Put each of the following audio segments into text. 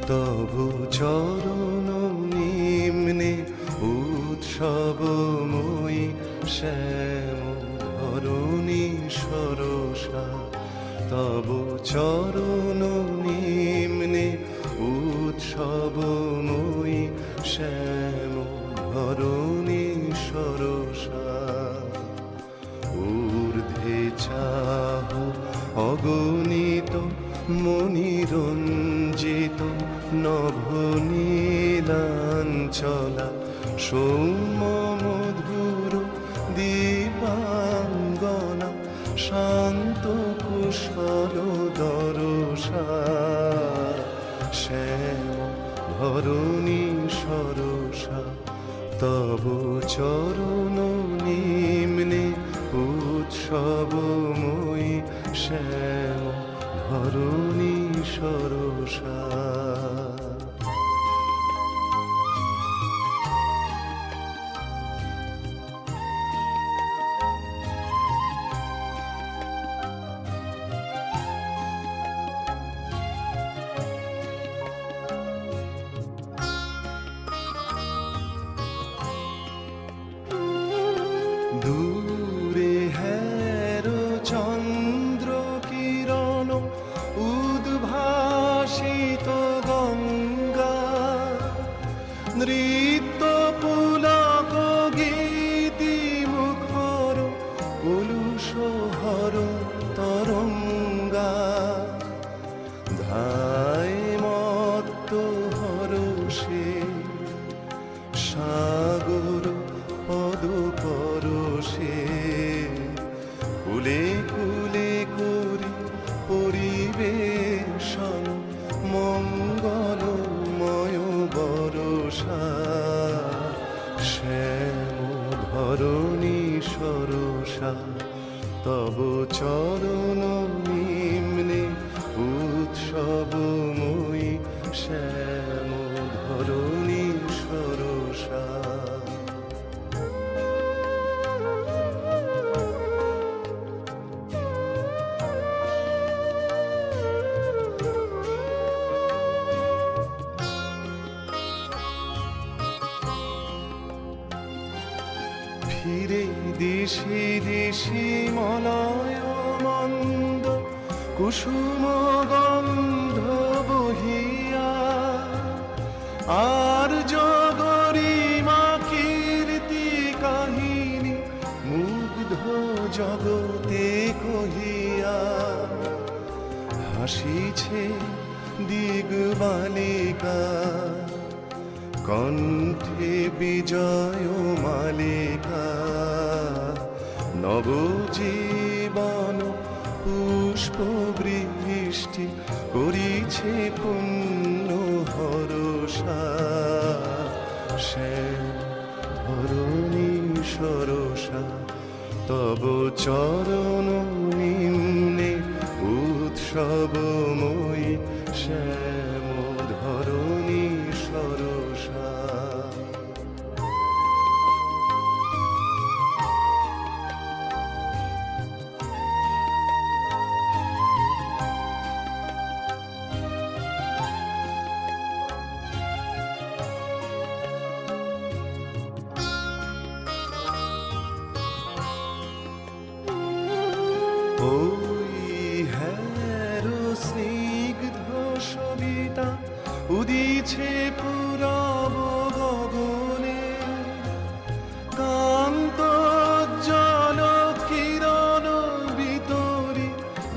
তবু চরণ নিম্নে উৎসবময়ী শ্যাম ধরণী সরসা। তবু চরণ নিম্নে উৎসবময়ী শ্যাম ধরণী সরসা। ঊর্ধ্বে চাহ অগণিত মণিরঞ্জিত নভনীলাঞ্চলা সৌম্য মধুর দীপাঙ্গনা শান্ত কুশল দরসা। শ্যাম ধরণী সরসা। তবু চরণ নিম্নে উৎসবময়ী শ্যাম ধরণী সরসা। দূরে হেরো চন্দ্র কিরণ উদ্ভাসিত গঙ্গা। নৃত্য পুলক গীতি মুখর কলুষহর তরঙ্গা। ধায় মত্ত হরষে সাগর পদ পরশে। কুলে কুলে করি পরিবেশন মঙ্গলময় বরষা। শ্যাম ধরণী সরসা। তব চরণ নিম্নে উৎসবময়ী শ্যাম ধরণী সরসা। ফিরে দিশি দিশি মলয় মন্দ কুসুম গন্ধ বহিয়া। আর জগরিমা কীর্তি কাহিনী মুগ্ধ জগতে কহিয়া। হাসিছে দিগবালিকা কণ্ঠে বিজয় মালিকা। নবজীবন পুষ্প বৃষ্টি করিছে পুণ্য হরষা। শ্যাম ধরণী সরসা। তব চরণ নিম্নে উৎসবময়ী শ্যাম ধরণী সরসা। ওই হেরো স্নিগ্ধ সবিতা উদিছে পুরব গগনে। কান্ত জল কিরণ বিতরি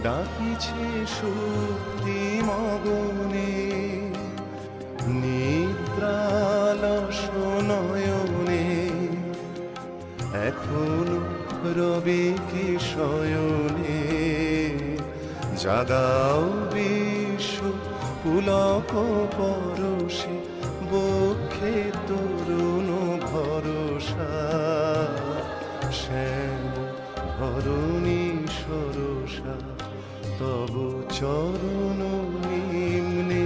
ডাকিছে শক্তি মগনে। নিদ্রালস নয়নে এখনো রবি কি শয়নে। জাগাও বিশ্ব পুলক পরশে বক্ষে তরুণ ভরসা। শ্যাম ধরণী সরসা। তব চরণ নিম্নে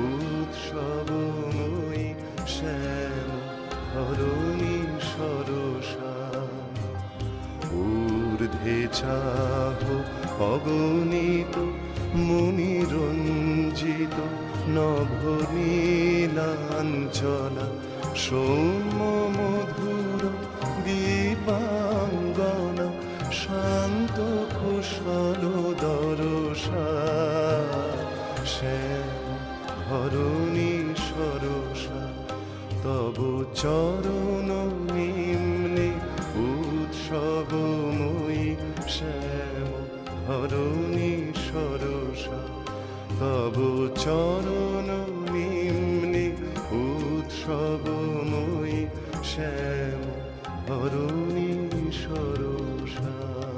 উৎসবময়ী শ্যাম ধরণী সরসা। ঊর্ধ্বে চাহ অগণিত মণিরঞ্জিত নভনীলাঞ্চলা সৌম্য মধুর দীপাঙ্গনা শান্ত কুশল দরসা শ্যাম ধরণী সরসা তব চরণ নিম্নে উৎসবময়ী শ্যাম ধরণী সরসা তব চরণ নিম্নে উৎসবময়ী শ্যাম ধরণী